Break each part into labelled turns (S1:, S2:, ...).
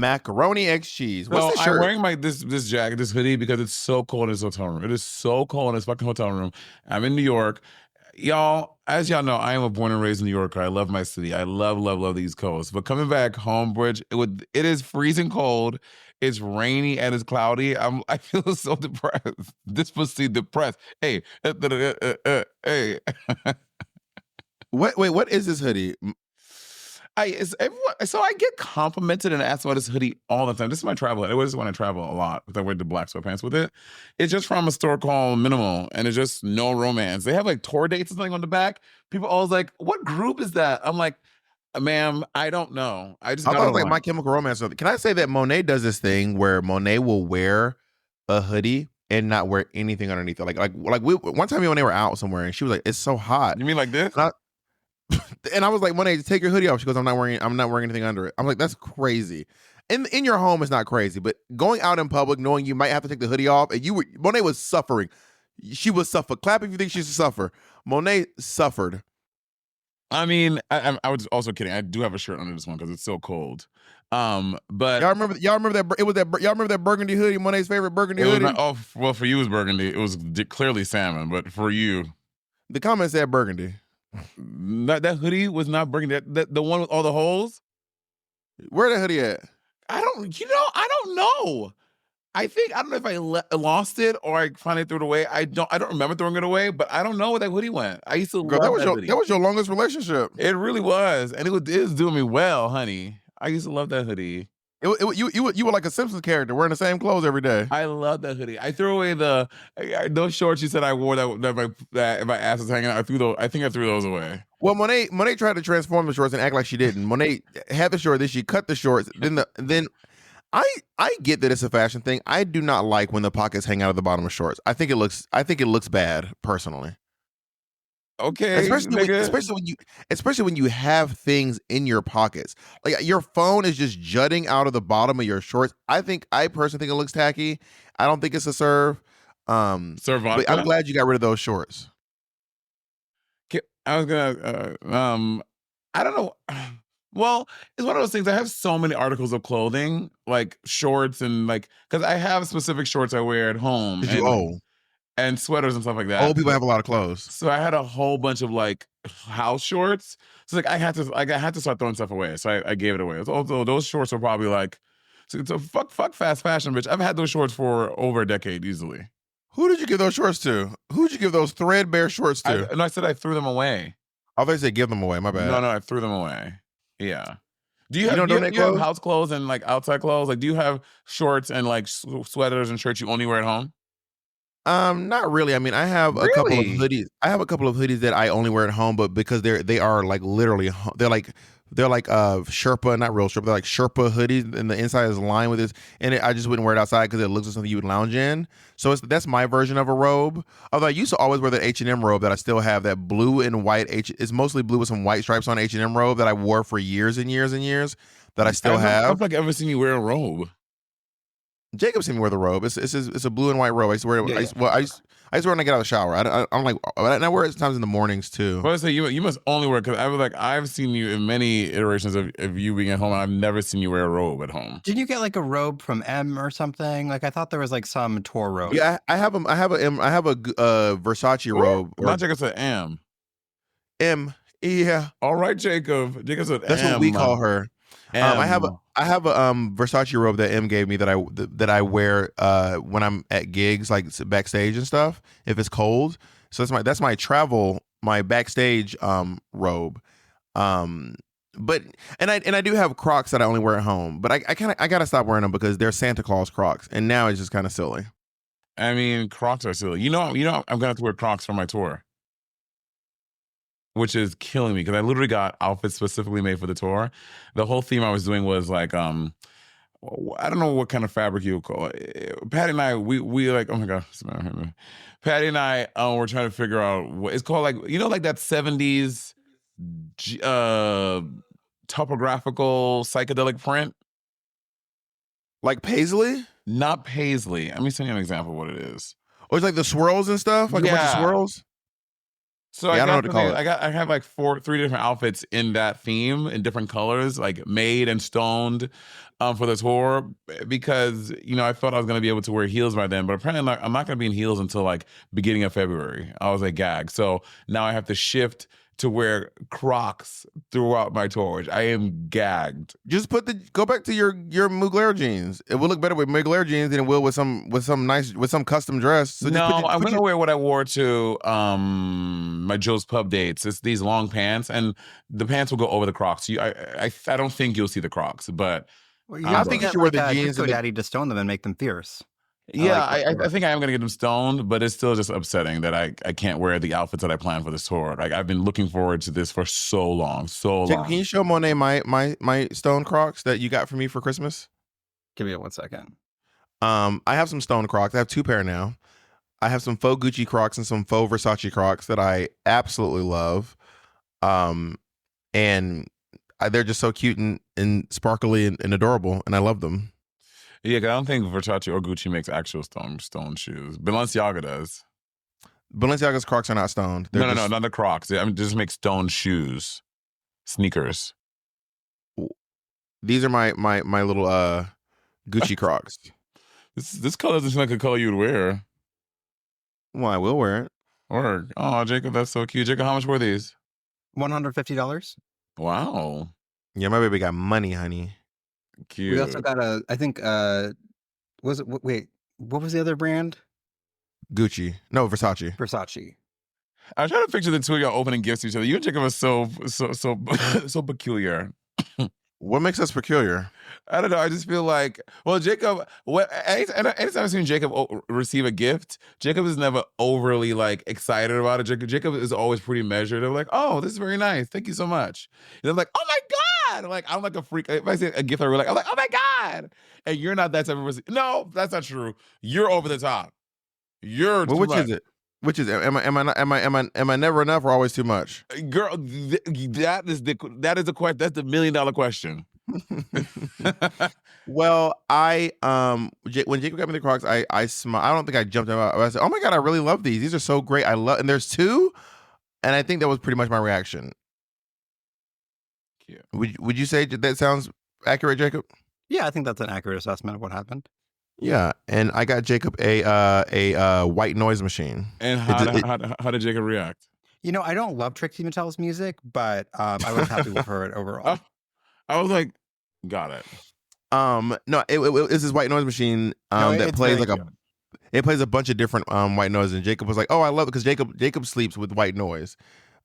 S1: Macaroni X cheese. What's
S2: So
S1: this
S2: I'm
S1: shirt?
S2: wearing this jacket, this hoodie, because it's so cold in this hotel room. It is so cold in this fucking hotel room. I'm in New York. Y'all, as y'all know, I am a born and raised New Yorker. I love my city. I love the East Coast. But coming back home, Bridge, it is freezing cold. It's rainy and it's cloudy. I feel so depressed. This pussy depressed. Hey, hey.
S1: Wait, what is this hoodie?
S2: So I get complimented and asked about this hoodie all the time. This is my travel. It was when I travel a lot because I wear the black sweatpants with it. It's just from a store called Minimal, and it's just no romance. They have like tour dates and something on the back. People always like, "What group is that?" I'm like, "Ma'am, I don't know. I just
S1: I
S2: got
S1: thought
S2: it
S1: it was like
S2: online."
S1: My Chemical Romance. Can I say that Monét does this thing where Monét will wear a hoodie and not wear anything underneath it? One time me and Monét were out somewhere and she was like, "It's so hot."
S2: You mean like this?
S1: And I was like, Monét, take your hoodie off. She goes, I'm not wearing anything under it. I'm like, that's crazy. In your home, it's not crazy, but going out in public, knowing you might have to take the hoodie off, and Monét was suffering. She was suffer. Clap if you think she's a suffer. Monét suffered.
S2: I mean, I was also kidding. I do have a shirt under this one because it's so cold. But
S1: Y'all remember that y'all remember that burgundy hoodie, Monét's favorite burgundy hoodie?
S2: Well, for you it was burgundy. It was clearly salmon, but for you,
S1: the comment said burgundy.
S2: That hoodie was not burgundy. The one with all the holes.
S1: Where that hoodie at?
S2: I don't know. I don't know if I lost it or I finally threw it away. I don't remember throwing it away, but I don't know where that hoodie went. I used to love that hoodie.
S1: That was your longest relationship.
S2: It really was, and it was doing me well, honey. I used to love that hoodie.
S1: You were like a Simpsons character wearing the same clothes every day.
S2: I love that hoodie. I threw away those shorts you said I wore that my ass was hanging out. I think I threw those away.
S1: Well, Monét tried to transform the shorts and act like she didn't. Monét had the shorts, then she cut the shorts. Then I get that it's a fashion thing. I do not like when the pockets hang out of the bottom of shorts. I think it looks bad personally.
S2: Okay,
S1: especially when you have things in your pockets, like your phone is just jutting out of the bottom of your shorts. I personally think it looks tacky. I don't think it's a serve.
S2: Serve vodka.
S1: But I'm glad you got rid of those shorts.
S2: I was gonna. I don't know. Well, it's one of those things. I have so many articles of clothing, like shorts and because I have specific shorts I wear at home. And sweaters and stuff like that.
S1: Old people have a lot of clothes.
S2: So I had a whole bunch of house shorts. So I had to start throwing stuff away. So I gave it away. Also, those shorts were probably so fuck fast fashion, bitch. I've had those shorts for over a decade easily.
S1: Who did you give those shorts to? Who did you give those threadbare shorts to?
S2: I said I threw them away.
S1: I thought you said give them away. My bad.
S2: No, I threw them away. Yeah. Do you have house clothes and outside clothes? Do you have shorts and sweaters and shirts you only wear at home?
S1: Not really. I mean, I have a couple of hoodies. I have a couple of hoodies that I only wear at home, but because they are literally they're like Sherpa, not real Sherpa. They're like Sherpa hoodies, and the inside is lined with this. And I just wouldn't wear it outside because it looks like something you would lounge in. So that's my version of a robe. Although I used to always wear that H&M robe that I still have, that blue and white it's mostly blue with some white stripes on H&M robe that I wore for years and years and years that I still have.
S2: I don't ever seen you wear a robe.
S1: Jacob seen me wear the robe. It's a blue and white robe. I used to wear it. I used to wear it when I get out of the shower. I'm like, and I wear it sometimes in the mornings too.
S2: Well, I say you must only wear, because I've seen you in many iterations of you being at home, and I've never seen you wear a robe at home.
S3: Did you get a robe from M or something? I thought there was some tour robe.
S1: Yeah, I have a Versace robe.
S2: Not Jacob said M.
S1: M. Yeah.
S2: All right, Jacob. Jacob said
S1: that's
S2: M.
S1: What we call her. I have a Versace robe that M gave me that I wear when I'm at gigs, backstage and stuff, if it's cold. So that's my backstage robe. But I do have Crocs that I only wear at home, but I gotta stop wearing them because they're Santa Claus Crocs, and now it's just kind of silly.
S2: I mean, Crocs are silly. I'm gonna have to wear Crocs for my tour, which is killing me because I literally got outfits specifically made for the tour. The whole theme I was doing was I don't know what kind of fabric you would call it. Patty and I, we oh my God. Patty and I were trying to figure out what it's called, that 70s topographical psychedelic print.
S1: Like paisley?
S2: Not paisley. Let me send you an example of what it is.
S1: Or it's the swirls and stuff? A bunch of swirls?
S2: So
S1: Yeah,
S2: I
S1: I don't know
S2: got
S1: what to call it.
S2: I have like three different outfits in that theme in different colors, like made and stoned, for the tour because I thought I was gonna be able to wear heels by then, but apparently I'm not gonna be in heels until like beginning of February. I was like gag. So now I have to shift to wear Crocs throughout my tour, which I am gagged.
S1: Just go back to your Mugler jeans. It will look better with Mugler jeans than it will with some custom dress. So just
S2: No, I'm gonna wear what I wore to my Joe's Pub dates. It's these long pants, and the pants will go over the Crocs. I don't think you'll see the Crocs, but
S3: Well, you
S1: I
S3: have to
S1: think you
S3: get
S1: should wear
S3: like
S1: the
S3: a
S1: jeans
S3: disco
S1: and
S3: daddy to stone them and make them fierce.
S2: yeah,
S3: like
S2: I think I am gonna get them stoned, but it's still just upsetting that I can't wear the outfits that I planned for this tour. Like I've been looking forward to this for so long, so
S1: Jacob,
S2: long.
S1: can you show Monet my stone Crocs that you got for me for Christmas?
S3: Give me 1 second.
S1: I have some stone Crocs. I have 2 pair now. I have some faux Gucci Crocs and some faux Versace Crocs that I absolutely love. And they're just so cute and sparkly and adorable, and I love them.
S2: Yeah, 'cause I don't think Versace or Gucci makes actual stone shoes. Balenciaga does.
S1: Balenciaga's Crocs are not stoned. They're
S2: No,
S1: just,
S2: not the Crocs. I mean, just make stone shoes, sneakers.
S1: These are my little Gucci Crocs.
S2: This color doesn't seem like a color you'd wear.
S1: Well, I will wear it.
S2: Or Jacob, that's so cute. Jacob, how much were these?
S3: $150.
S2: Wow,
S1: Yeah, my baby got money, honey.
S2: cute.
S3: We also got I think wait, what was the other brand?
S1: Gucci. No, Versace.
S3: Versace.
S2: I was trying to picture the two of y'all opening gifts to each other. You and Jacob are so so peculiar.
S1: What makes us peculiar?
S2: I don't know. I just feel like, well, Jacob. Anytime I've seen Jacob receive a gift, Jacob is never overly like excited about it. Jacob is always pretty measured. I'm like, oh, this is very nice. Thank you so much. And I'm like, oh my god. Like I'm like a freak. If I see a gift, I'm like, oh my god. And you're not that type of person. No, that's not true. You're over the top. You're
S1: Well,
S2: too
S1: which
S2: much.
S1: is it? Which is it? Am I never enough or always too much?
S2: Girl, that is the question. That's the $1 million question.
S1: Well, when Jacob got me the Crocs, I smiled. I don't think I jumped out. I said, "Oh my god, I really love these. These are so great. I love." And there's 2, and I think that was pretty much my reaction.
S2: Cute.
S1: Would you say that sounds accurate, Jacob?
S3: Yeah, I think that's an accurate assessment of what happened.
S1: Yeah, and I got Jacob a white noise machine.
S2: And how did Jacob react?
S3: I don't love Trixie Mattel's music, but I was happy with her overall.
S2: I was like, got it.
S1: No, it's this white noise machine that plays like it plays a bunch of different white noise, and Jacob was like, "Oh, I love it," because Jacob sleeps with white noise.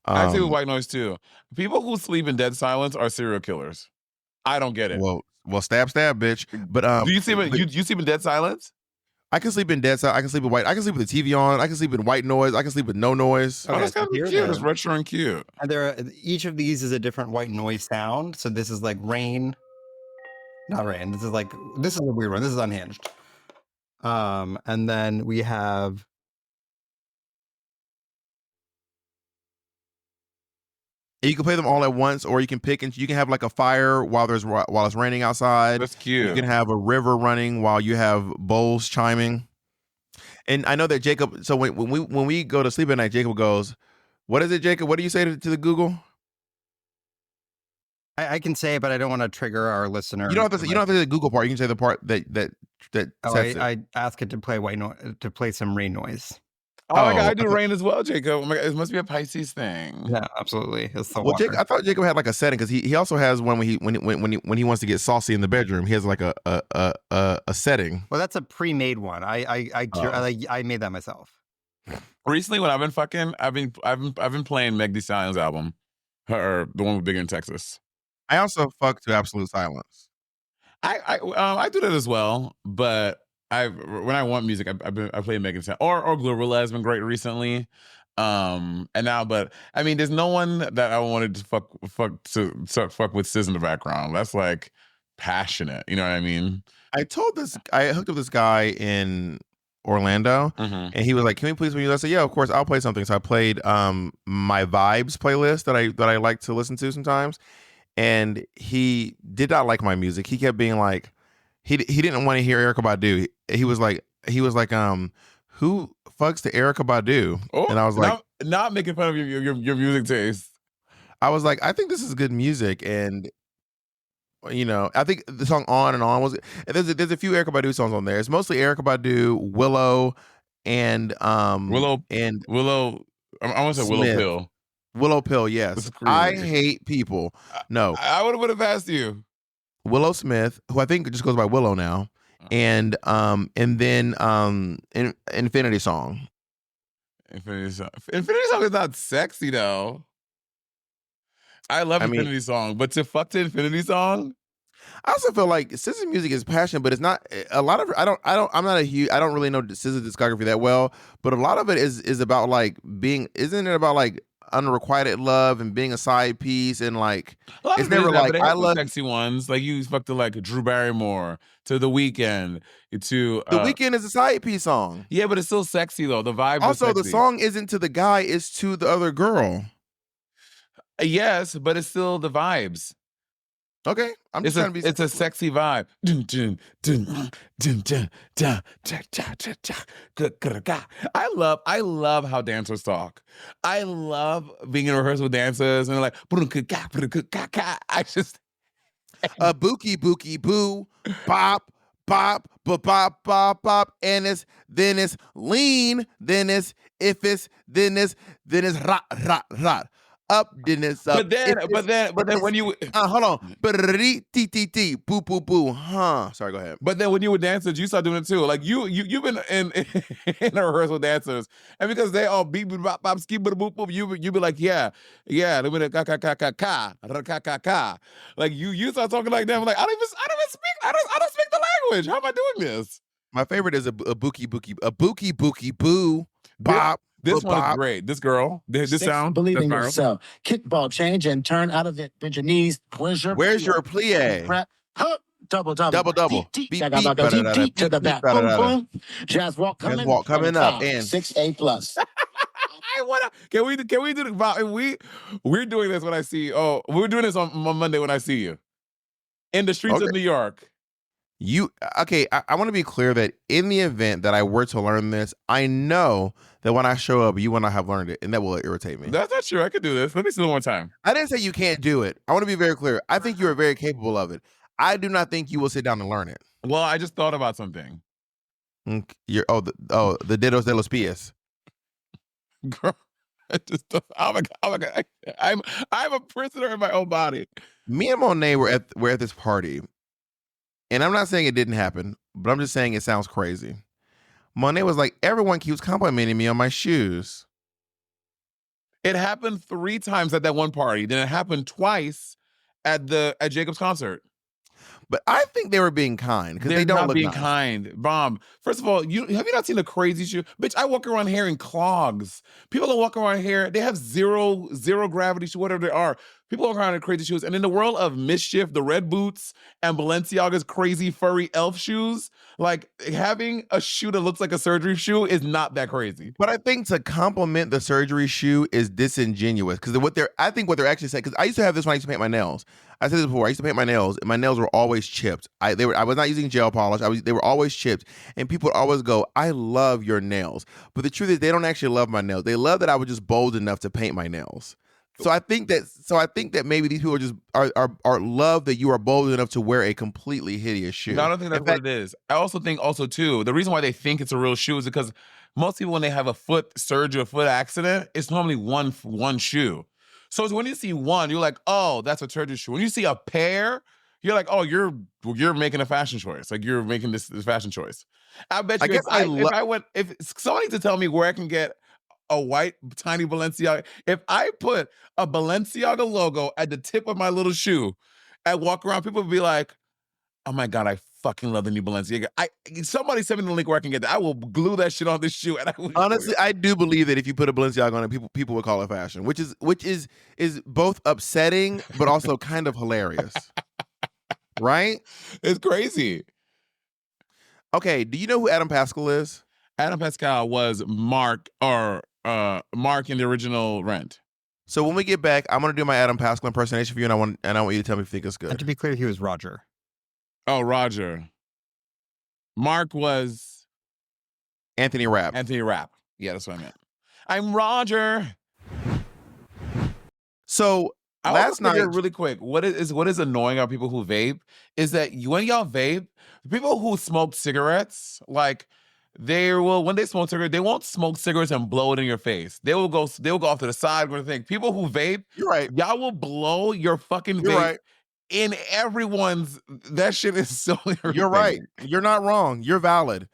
S2: I sleep with white noise too. People who sleep in dead silence are serial killers. I don't get it.
S1: Well, stab, bitch. But
S2: do you sleep in dead silence?
S1: I can sleep in dead silence. I can sleep with white. I can sleep with the TV on. I can sleep in white noise. I can sleep with no noise.
S2: Oh, that's kind of cute. It's retro and cute.
S3: And each of these is a different white noise sound. So this is like rain. Not rain. This is a weird one. This is unhinged. And then we have.
S1: You can play them all at once, or you can pick and you can have like a fire while it's raining outside.
S2: That's cute.
S1: You can have a river running while you have bowls chiming. And I know that Jacob. So when we go to sleep at night, Jacob goes, "What is it, Jacob? What do you say to the Google?"
S3: I can say, but I don't want to trigger our listener.
S1: You don't have to. You don't have to say the Google part. You can say the part that sets it.
S3: I ask it to play some rain noise.
S2: Oh my god, I do rain as well, Jacob. Oh my god, it must be a Pisces thing.
S3: Yeah, absolutely. It's the
S1: water. I thought Jacob had like a setting because he also has one when he wants to get saucy in the bedroom. He has like a setting.
S3: Well, that's a pre-made one. I made that myself.
S2: Recently, when I've been fucking, I've been playing Meg Thee Stallion's album, the one with Bigger in Texas.
S1: I also fuck to Absolute Silence.
S2: I do that as well, but when I want music, I play Megan Thee Stallion or Glorilla has been great recently. And now, but I mean, there's no one that I wanted to fuck with Sis in the background. That's like passionate, you know what I mean? I
S1: hooked up this guy in Orlando, and he was like, "Can we please?" I said, "Yeah, of course, I'll play something." So I played my Vibes playlist that I like to listen to sometimes, and he did not like my music. He kept being like, he didn't want to hear Erykah Badu. He was like, who fucks to Erykah Badu?
S2: Oh,
S1: and I was like,
S2: not making fun of your music taste.
S1: I was like, I think this is good music, and I think the song "On and On" was. There's a few Erykah Badu songs on there. It's mostly Erykah Badu, Willow, and
S2: Willow. I want to say Willow
S1: Smith.
S2: Pill.
S1: Willow Pill, yes. I hate people. No,
S2: I would have asked you.
S1: Willow Smith, who I think just goes by Willow now, and then Infinity Song.
S2: Infinity Song is not sexy though. I love Infinity Song, but to fuck to Infinity Song.
S1: I also feel like SZA's music is passionate, but it's not a lot of. I don't really know SZA's discography that well, but a lot of it is about like being. Isn't it about like unrequited love and being a side piece and like it's never like
S2: I love sexy ones. Like you fucked to like Drew Barrymore, to The Weeknd, to
S1: The Weeknd is a side piece song.
S2: Yeah, but it's still sexy though. The vibe.
S1: Also, the song isn't to the guy; it's to the other girl.
S2: Yes, but it's still the vibes.
S1: Okay, I'm just trying to be.
S2: It's a sexy vibe. I love how dancers talk. I love being in rehearsal with dancers and they're like, I just
S1: bookie bookie boo, bop bop bop bop bop bop, and then it's lean, then it's if it's then it's rot rot rot. Up, then it's up.
S2: But then when you
S1: hold on, t boo boo boo, huh? Sorry, go ahead.
S2: But then when you were dancers, you start doing it too. Like you've been in a rehearsal dancers, and because they all beep bop bop ski boop boop, you be like yeah, let me ka ka ka ka ka ka. Like you start talking like that. I'm like I don't speak the language. How am I doing this?
S1: My favorite is a bookie bookie boo bop.
S2: This one is great. This girl, this sound.
S4: Believe in yourself. Kickball change and turn out of it. Bend your knees. Where's your
S1: plie?
S4: Double.
S1: Beep,
S4: to the back. Boom, boom. Jazz walk coming up.
S1: And
S4: 6A+.
S2: I wanna. Can we do the? We're doing this when I see. Oh, we're doing this on Monday when I see you in the streets of New York.
S1: I want to be clear that in the event that I were to learn this, I know that when I show up, you will not have learned it, and that will irritate me.
S2: That's not true. I could do this. Let me see it one more time.
S1: I didn't say you can't do it. I want to be very clear. I think you are very capable of it. I do not think you will sit down and learn it.
S2: Well, I just thought about something.
S1: The dedos de los pies.
S2: Girl, oh my god! I'm a prisoner in my own body.
S1: Me and Monét were at this party. And I'm not saying it didn't happen, but I'm just saying it sounds crazy. Monét was like, everyone keeps complimenting me on my shoes.
S2: It happened 3 times at that one party. Then it happened twice at Jacob's concert.
S1: But I think they were being kind because they don't
S2: not
S1: look
S2: being
S1: nice.
S2: kind. Bomb. First of all, have you not seen the crazy shoe? Bitch, I walk around here in clogs. People that walk around here, they have zero gravity shoes, whatever they are. People walk around in crazy shoes. And in the world of mischief, the red boots and Balenciaga's crazy furry elf shoes, like having a shoe that looks like a surgery shoe is not that crazy.
S1: But I think to compliment the surgery shoe is disingenuous because what they're actually saying, because I used to have this when I used to paint my nails. I said this before. I used to paint my nails, and my nails were always chipped. I was not using gel polish. They were always chipped, and people would always go, "I love your nails." But the truth is, they don't actually love my nails. They love that I was just bold enough to paint my nails. So I think that maybe these people just are love that you are bold enough to wear a completely hideous shoe.
S2: No, I don't think that's what it is. I also think too, the reason why they think it's a real shoe is because most people when they have a foot surgery, a foot accident, it's normally one shoe. So when you see one, you're like, oh, that's a surgery shoe. When you see a pair, you're like, oh, you're making a fashion choice. Like you're making this fashion choice. I bet you if somebody to tell me where I can get a white tiny Balenciaga, if I put a Balenciaga logo at the tip of my little shoe and walk around, people would be like, oh my God, I fucking love the new Balenciaga. Somebody send me the link where I can get that. I will glue that shit on this shoe. And
S1: honestly, I do believe that if you put a Balenciaga on it, people would call it fashion, which is both upsetting but also kind of hilarious. Right?
S2: It's crazy.
S1: Okay, do you know who Adam Pascal is?
S2: Adam Pascal was Mark in the original Rent.
S1: So when we get back, I'm gonna do my Adam Pascal impersonation for you, and I want you to tell me if you think it's good.
S3: And to be clear, he was Roger.
S2: Oh, Roger. Mark was
S1: Anthony Rapp.
S2: Anthony Rapp. Yeah, that's what I meant. I'm Roger.
S1: So
S2: I
S1: last night,
S2: really quick, what is annoying about people who vape is that when y'all vape, people who smoke cigarettes, like when they smoke cigarettes, they won't smoke cigarettes and blow it in your face. They will go off to the side with the thing. People who vape,
S1: you're right.
S2: y'all will blow your fucking
S1: You're
S2: vape
S1: right.
S2: in everyone's. That shit is so irritating.
S1: You're right. You're not wrong. You're valid.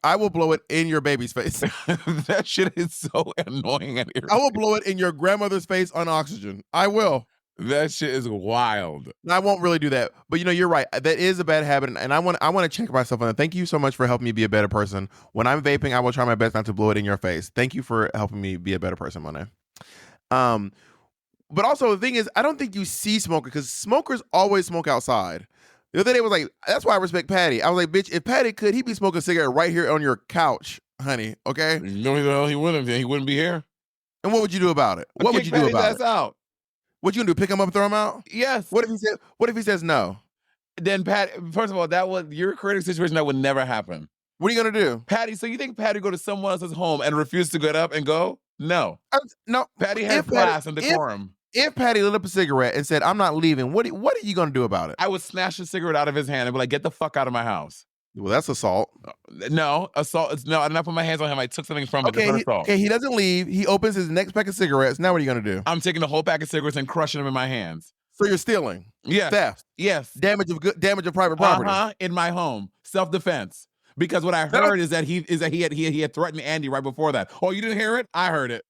S1: I will blow it in your baby's face.
S2: That shit is so annoying and irritating.
S1: I will blow it in your grandmother's face on oxygen. I will.
S2: That shit is wild.
S1: I won't really do that. But you're right. That is a bad habit. And I want to check myself on that. Thank you so much for helping me be a better person. When I'm vaping, I will try my best not to blow it in your face. Thank you for helping me be a better person, Monét. But also the thing is, I don't think you see smokers because smokers always smoke outside. The other day was like, that's why I respect Patty. I was like, bitch, if Patty could, he'd be smoking a cigarette right here on your couch, honey. Okay.
S2: You know the hell he wouldn't. He wouldn't be here.
S1: And what would you do about it? What would you do about it?
S2: Out.
S1: What you gonna do? Pick him up and throw him out?
S2: Yes.
S1: What if he says no?
S2: Then first of all, you're creating a situation that would never happen.
S1: What are you gonna do?
S2: Patty, so you think Patty go to someone else's home and refuse to get up and go? No.
S1: No.
S2: Patty has class and decorum.
S1: If Patty lit up a cigarette and said, I'm not leaving, what are you gonna do about it?
S2: I would snatch the cigarette out of his hand and be like, get the fuck out of my house.
S1: Well, that's assault.
S2: No, assault. No, I did not put my hands on him. I took something from it.
S1: Okay, he doesn't leave. He opens his next pack of cigarettes. Now what are you gonna do?
S2: I'm taking the whole pack of cigarettes and crushing them in my hands.
S1: So you're stealing?
S2: Yes.
S1: Theft?
S2: Yes.
S1: Damage of private property?
S2: In my home. Self-defense. Because what I heard is that he had threatened Andy right before that. Oh, you didn't hear it? I heard it.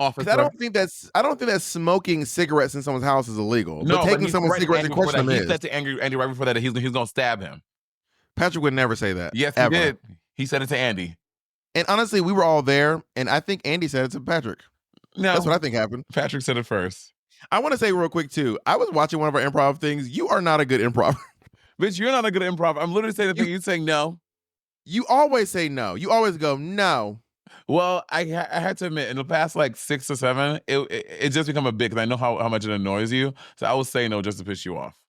S2: Officer.
S1: I don't think that smoking cigarettes in someone's house is illegal.
S2: No,
S1: but taking someone's cigarettes and crushing them is.
S2: He said to Andy right before that he's gonna stab him.
S1: Patrick would never say that.
S2: Yes,
S1: ever.
S2: He did. He said it to Andy.
S1: And honestly, we were all there, and I think Andy said it to Patrick.
S2: No,
S1: that's what I think happened.
S2: Patrick said it first.
S1: I want to say real quick too. I was watching one of our improv things. You are not a good improv.
S2: Bitch, you're not a good improv. I'm literally saying the thing. You're saying no.
S1: You always say no. You always go no.
S2: Well, I had to admit, in the past like 6 or 7, it just become a bit because I know how much it annoys you. So I was saying no just to piss you off.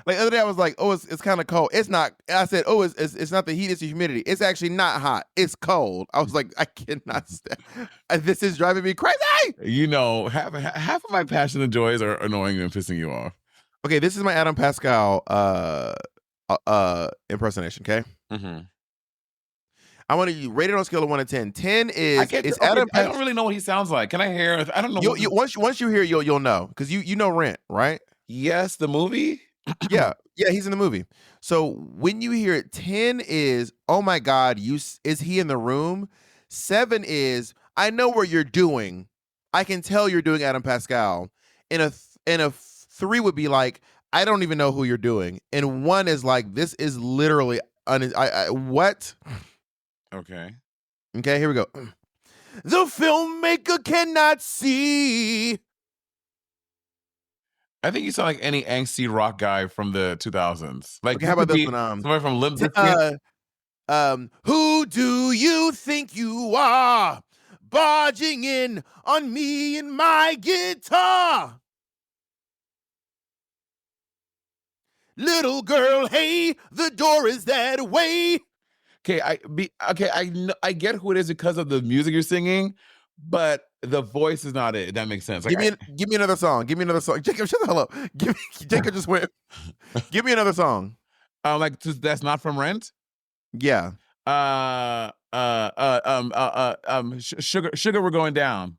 S1: Like the other day, I was like, "Oh, it's kind of cold." It's not. I said, "Oh, it's not the heat; it's the humidity." It's actually not hot. It's cold. I was like, I cannot stand. This is driving me crazy.
S2: You know, half of my passion and joys are annoying and pissing you off.
S1: Okay, this is my Adam Pascal impersonation. Okay.
S2: Mm-hmm.
S1: I want to rate it on a scale of 1 to 10. 10 is
S2: Adam. I don't really know what he sounds like. Can I hear? I don't know.
S1: Once you hear it, you'll know because you know Rent, right?
S2: Yes, the movie.
S1: yeah, he's in the movie. So when you hear it, 10 is, oh my God, is he in the room? 7 is, I know what you're doing. I can tell you're doing Adam Pascal. And a 3 would be like, I don't even know who you're doing. And 1 is like, this is literally what?
S2: Okay,
S1: here we go. The filmmaker cannot see.
S2: I think you sound like any angsty rock guy from the 2000s. Like,
S1: okay, how about this one?
S2: Somebody from Limp Bizkit.
S1: Who do you think you are, barging in on me and my guitar? Little girl, hey, the door is that way.
S2: Okay, I get who it is because of the music you're singing, but the voice is not it. That makes sense. Like,
S1: give me another song. Give me another song. Jacob, shut the hell up. Jacob just went. Give me another song.
S2: Like that's not from Rent.
S1: Yeah.
S2: Sugar, we're going down.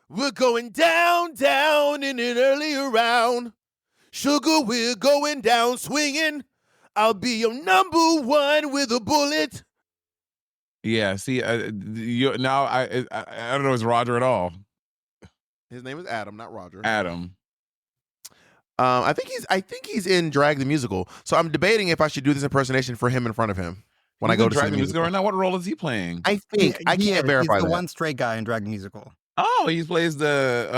S1: We're going down in an earlier round. Sugar, we're going down swinging. I'll be your number 1 with a bullet.
S2: Yeah, see, now I don't know it's Roger at all.
S1: His name is Adam, not Roger.
S2: Adam.
S1: I think he's in Drag the Musical. So I'm debating if I should do this impersonation for him in front of him when I go to see the musical.
S2: Right now, what role is he playing?
S1: I think I can't verify
S3: he's
S1: that.
S3: The one straight guy in Drag the Musical.
S2: Oh, he plays the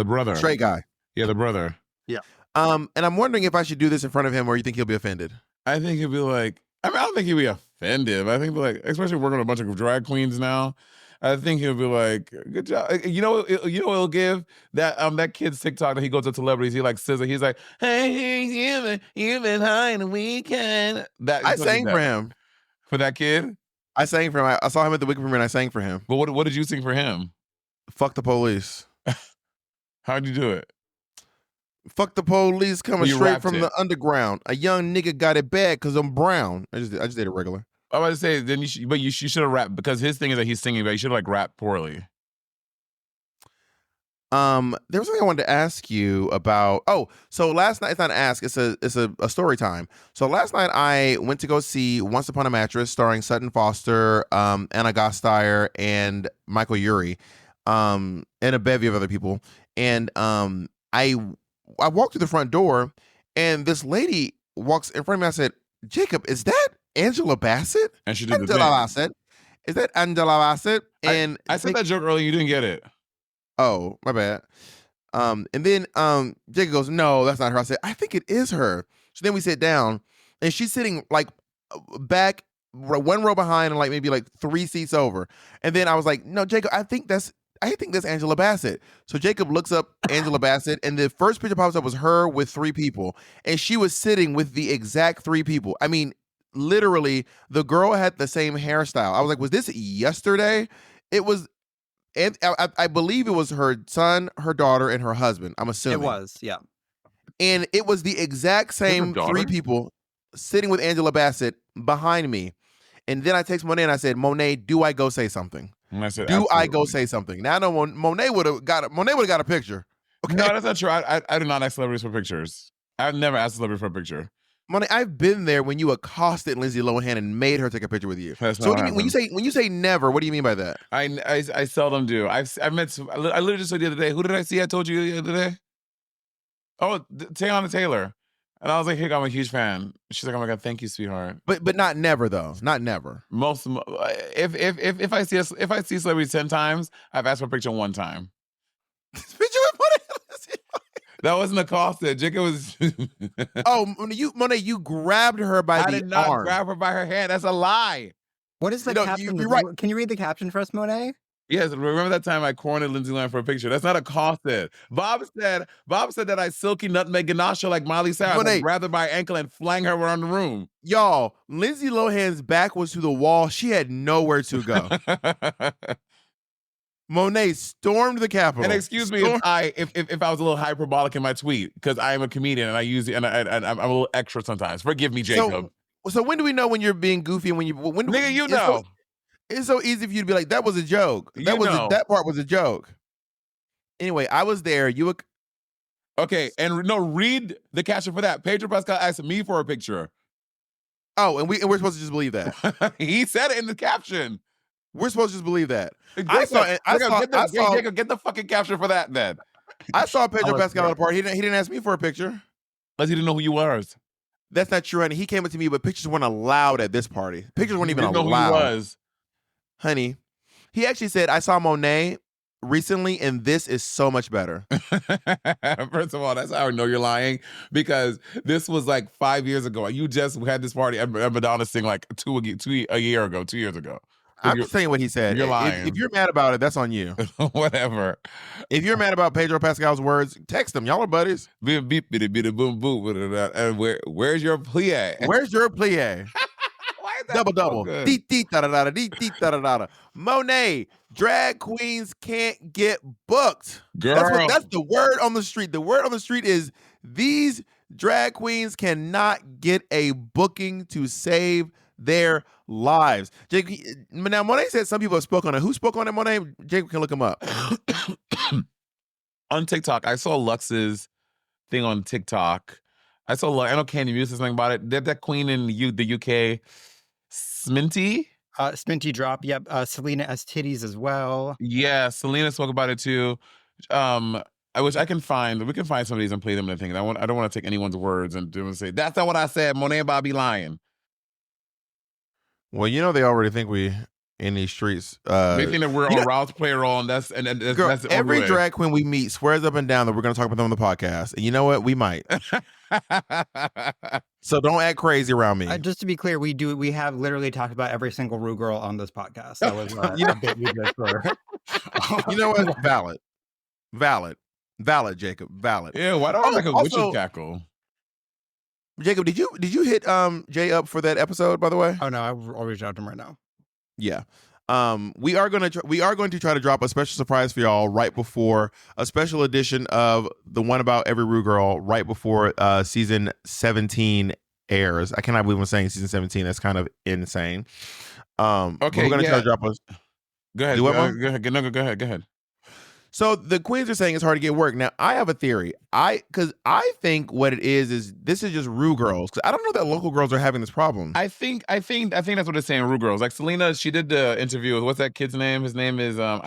S2: brother.
S1: Straight guy.
S2: Yeah, the brother.
S3: Yeah.
S1: And I'm wondering if I should do this in front of him, or you think he'll be offended?
S2: I think he'll be like, I don't think he'll be offended. I think like, especially working with a bunch of drag queens now, I think he'll be like, good job. You know what he'll give? That kid's TikTok that he goes to celebrities, he like says it. He's like, hey, you've been high in the weekend.
S1: I sang for him.
S2: For that kid?
S1: I sang for him. I saw him at the Wicked premiere and I sang for him.
S2: But what did you sing for him?
S1: Fuck the police.
S2: How'd you do it?
S1: Fuck the police coming
S2: You
S1: straight from
S2: rapped
S1: the
S2: it.
S1: underground. A young nigga got it bad because I'm brown. I just did it regular.
S2: I was about to say, then you should have rapped, because his thing is that he's singing, but you should have like rapped poorly.
S1: There was something I wanted to ask you about. Oh, so last night, it's not an ask, it's a story time. So last night I went to go see Once Upon a Mattress starring Sutton Foster, Anna Gasteyer, and Michael Urie, and a bevy of other people. And I walked through the front door and this lady walks in front of me. I said, Jacob, is that Angela Bassett?
S2: And she did
S1: Angela Bassett. Is that Angela Bassett? And
S2: I said that joke earlier, you didn't get it.
S1: Oh, my bad. And then Jacob goes, no, that's not her. I said, I think it is her. So then we sit down and she's sitting like back one row behind and like maybe like 3 seats over. And then I was like, no, Jacob, I think that's Angela Bassett. So Jacob looks up Angela Bassett and the first picture pops up was her with 3 people. And she was sitting with the exact 3 people. I mean, literally the girl had the same hairstyle. I was like, was this yesterday? It was. And I believe it was her son, her daughter, and her husband. I'm assuming.
S3: It was, yeah.
S1: And it was the exact same 3 people sitting with Angela Bassett behind me. And then I text Monét and I said, Monét, do I go say something?
S2: And I said,
S1: do I go say something? Now I know Monét would have got a picture. Okay?
S2: No, that's not true. I do not ask celebrities for pictures. I've never asked a celebrity for a picture.
S1: Monét, I've been there when you accosted Lindsay Lohan and made her take a picture with you.
S2: That's
S1: so what do you mean, when you say never, what do you mean by that?
S2: I seldom do. I met. I literally just said the other day. Who did I see? I told you the other day. Oh, Teyana Taylor, and I was like, "Hey, I'm a huge fan." She's like, "Oh my god, thank you, sweetheart."
S1: But not never though. Not never.
S2: If I see a celebrity 10 times, I've asked for a picture 1 time.
S1: Picture with Monét.
S2: That wasn't accosted. Jacob was.
S1: Oh, Monét, you grabbed her by the arm.
S2: I did not grab her by her hand. That's a lie.
S3: What is the caption?
S1: You're right.
S3: Can you read the caption for us, Monét?
S2: Yes, remember that time I cornered Lindsay Lohan for a picture? That's not accosted. Bob said that I silky nutmeg ganache her like Miley Cyrus. I grabbed her by her ankle and flang her around the room.
S1: Y'all, Lindsay Lohan's back was to the wall. She had nowhere to go. Monét stormed the Capitol.
S2: And excuse me if I was a little hyperbolic in my tweet, because I am a comedian and I use it, and I'm a little extra sometimes. Forgive me, Jacob.
S1: So when do we know when you're being goofy and when
S2: nigga, you know.
S1: It's so easy for you to be like, that was a joke. That part was a joke. Anyway, I was there. You were
S2: okay, and no, read the caption for that. Pedro Pascal asked me for a picture.
S1: Oh, and we're supposed to just believe that.
S2: He said it in the caption.
S1: We're supposed to just believe that.
S2: Jacob, get the fucking caption for that then.
S1: I saw Pedro Pascal at a party. He didn't ask me for a picture.
S2: Unless he didn't know who you were.
S1: That's not true, honey. He came up to me, but pictures weren't allowed at this party. Pictures weren't even allowed.
S2: Know who he was.
S1: Honey, he actually said, I saw Monét recently, and this is so much better.
S2: First of all, that's how I know you're lying, because this was like 5 years ago. You just had this party at Madonna sing like 2 years ago.
S1: I'm just saying what he said.
S2: You're lying.
S1: If you're mad about it, that's on you.
S2: Whatever.
S1: If you're mad about Pedro Pascal's words, text him. Y'all are buddies.
S2: Beep, beep, beep, beep, boom, boom. And where's your plie?
S1: Where's your plie?
S2: Why is that
S1: double? Monét, drag queens can't get booked.
S2: Girl.
S1: That's the word on the street. The word on the street is these drag queens cannot get a booking to save their lives. Jake, now Monét said some people have spoken on it. Who spoke on it, Monét? Jake can look him up.
S2: On TikTok, I saw Lux's thing on TikTok. I know Candy Muse said something about it. That queen in the UK, Sminty?
S3: Sminty drop, yep. Selena S titties as well.
S2: Yeah, Selena spoke about it too. I wish we can find some of these and play them in the thing. I don't want to take anyone's words and do and say, that's not what I said. Monét and Bobby lying.
S1: Well, you know they already think we in these streets.
S2: They think that we're on route to play a role, and that's
S1: every drag queen we meet swears up and down that we're going to talk about them on the podcast. And you know what? We might. So don't act crazy around me.
S3: Just to be clear, we have literally talked about every single Ru girl on this podcast. That was a bit we did for.
S1: You know what? Valid, Jacob. Valid.
S2: Yeah. Why don't I like a witch's cackle?
S1: Jacob, did you hit Jay up for that episode, by the way?
S3: Oh no, I'll reach out to him right now.
S1: Yeah. We are going to try to drop a special surprise for y'all right before a special edition of the one about every Rue girl right before season 17 airs. I cannot believe I'm saying season 17. That's kind of insane.
S2: Okay,
S1: we're going to try to drop us.
S2: Go ahead.
S1: Do what,
S2: Go ahead. No, go ahead. Go ahead.
S1: So the queens are saying it's hard to get work. Now I have a theory. Because I think what it is this is just Rue girls. Because I don't know that local girls are having this problem.
S2: I think that's what it's saying. Rue girls. Like Selena, she did the interview with what's that kid's name? His name is
S3: I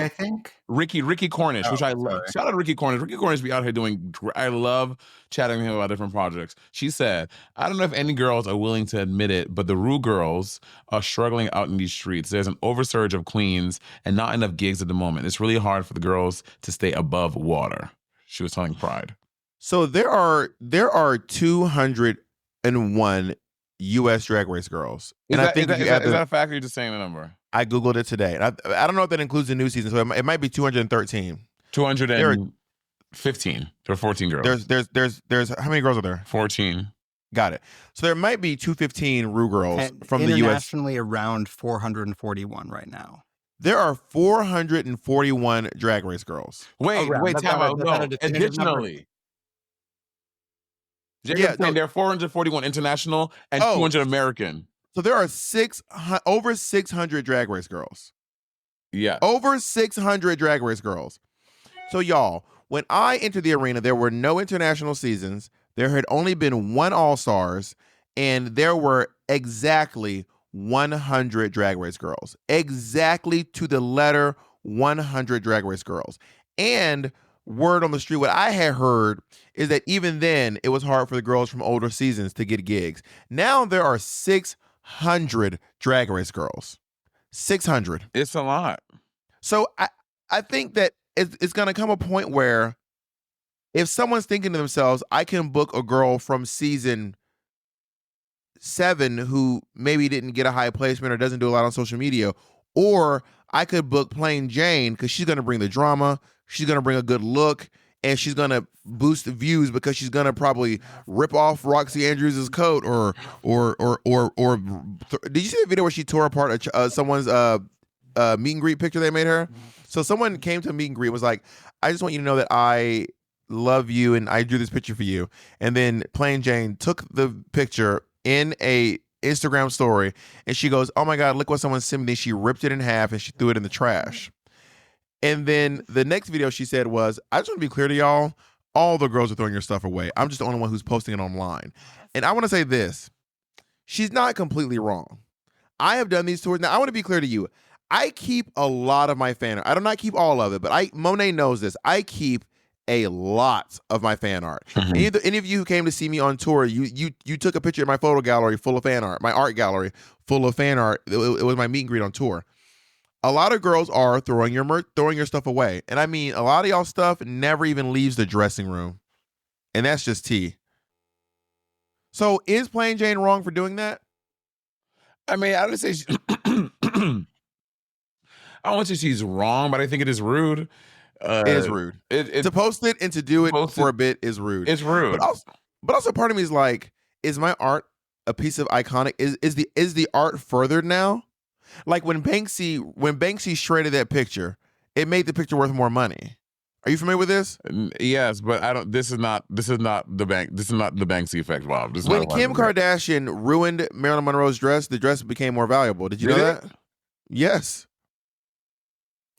S3: think
S2: Ricky Cornish, which I love. Shout out to Ricky Cornish. Ricky Cornish be out here doing. I love chatting with him about different projects. She said, "I don't know if any girls are willing to admit it, but the Rue girls are struggling out in these streets. There's an oversurge of queens and not enough gigs at the moment. It's really hard for the girls to stay above water." She was telling Pride.
S1: So there are 201 U.S. Drag Race girls,
S2: and I think is that a fact? Or you're just saying the number?
S1: I googled it today. And I don't know if that includes the new season, so it might be 213.
S2: 215. There are 14 girls.
S1: There's how many girls are there?
S2: 14.
S1: Got it. So there might be 215 Rue girls from the U.S.
S3: Internationally, around 441 right now.
S1: There are 441 Drag Race girls.
S2: Wait, time out. No, additionally. There are 441 international and 200 American.
S1: So there are over 600 Drag Race girls.
S2: Yeah.
S1: Over 600 Drag Race girls. So y'all, when I entered the arena, there were no international seasons. There had only been one All-Stars, and there were exactly 100 Drag Race girls. Exactly to the letter 100 Drag Race girls. And word on the street, what I had heard is that even then, it was hard for the girls from older seasons to get gigs. Now there are 600 Drag Race girls. 600.
S2: It's a lot.
S1: So I think that it's going to come a point where if someone's thinking to themselves, I can book a girl from season 7 who maybe didn't get a high placement or doesn't do a lot on social media, or I could book Plain Jane because she's going to bring the drama, she's going to bring a good look, and she's going to boost the views because she's going to probably rip off Roxy Andrews' coat or did you see the video where she tore apart someone's meet and greet picture they made her? So someone came to a meet and greet and was like, I just want you to know that I love you and I drew this picture for you. And then Plain Jane took the picture in a Instagram story and she goes, oh my God, look what someone sent me. She ripped it in half and she threw it in the trash. And then the next video she said was, I just want to be clear to y'all, all the girls are throwing your stuff away. I'm just the only one who's posting it online. And I want to say this, she's not completely wrong. I have done these tours. Now I want to be clear to you. I keep a lot of my fan art. I do not keep all of it, but Monét knows this. I keep a lot of my fan art. Mm-hmm. Any of you who came to see me on tour, you took a picture of my photo gallery full of fan art, my art gallery full of fan art. It was my meet and greet on tour. A lot of girls are throwing your stuff away. And I mean, a lot of y'all stuff never even leaves the dressing room. And that's just tea. So is Plain Jane wrong for doing that?
S2: I mean, I would say I don't want to say she's wrong, but I think it is rude.
S1: It is rude. To post it and to do it for a bit is rude.
S2: It's rude.
S1: But also part of me is like, is my art a piece of iconic? Is the art furthered now? Like when Banksy shredded that picture, it made the picture worth more money. Are you familiar with this?
S2: Yes, but I don't. This is not the Banksy effect, Bob.
S1: When Kim Kardashian ruined Marilyn Monroe's dress, the dress became more valuable. Did you know that? Yes.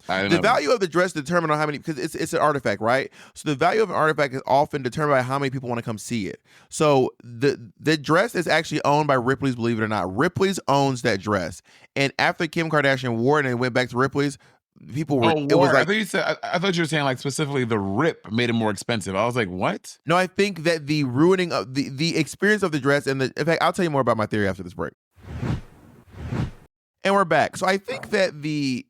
S1: The value of the dress determined on how many, because it's an artifact, right? So the value of an artifact is often determined by how many people want to come see it. So the dress is actually owned by Ripley's, believe it or not. Ripley's owns that dress. And after Kim Kardashian wore it and it went back to Ripley's, people were, it was like,
S2: I thought you were saying like specifically the rip made it more expensive. I was like, what?
S1: No, I think that the ruining of the experience of the dress in fact, I'll tell you more about my theory after this break. And we're back. So I think that the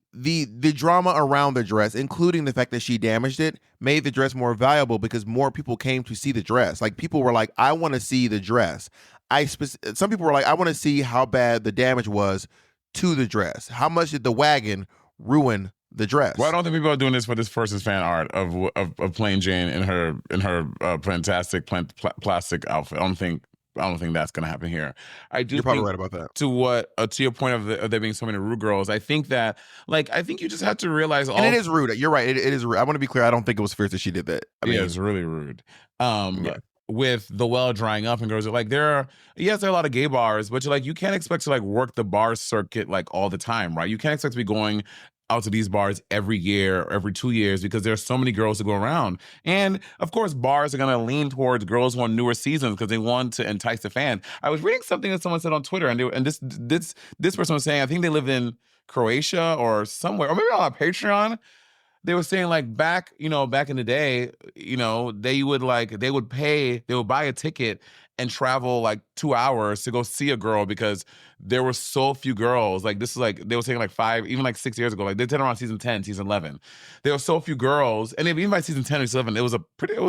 S1: drama around the dress, including the fact that she damaged it, made the dress more valuable because more people came to see the dress. Like people were like, I want to see the dress. Some people were like, I want to see how bad the damage was to the dress. How much did the wagon ruin the dress?
S2: Well, I don't think people are doing this for this person's fan art of Plain Jane in her fantastic plastic outfit. I don't think I don't think that's going to happen here. I do
S1: You're probably
S2: think
S1: right about that.
S2: to your point of there being so many rude girls, I think that I think you just have to realize
S1: and it is rude. You're right. It is rude. I want to be clear. I don't think it was fierce that she did that. I mean,
S2: it's really rude.
S1: Yeah.
S2: With the well drying up and girls are like, there are a lot of gay bars, but you can't expect to work the bar circuit all the time, right? You can't expect to be going out to these bars every year or every 2 years because there's so many girls to go around. And of course, bars are going to lean towards girls who want newer seasons because they want to entice the fans. I was reading something that someone said on Twitter, and this person was saying, I think they lived in Croatia or somewhere, or maybe on Patreon. They were saying back in the day, they would buy a ticket and travel 2 hours to go see a girl because there were so few girls. This is they were saying 5, even 6 years ago. They did around season 10, season 11. There were so few girls, and even by season 10 or 11, it was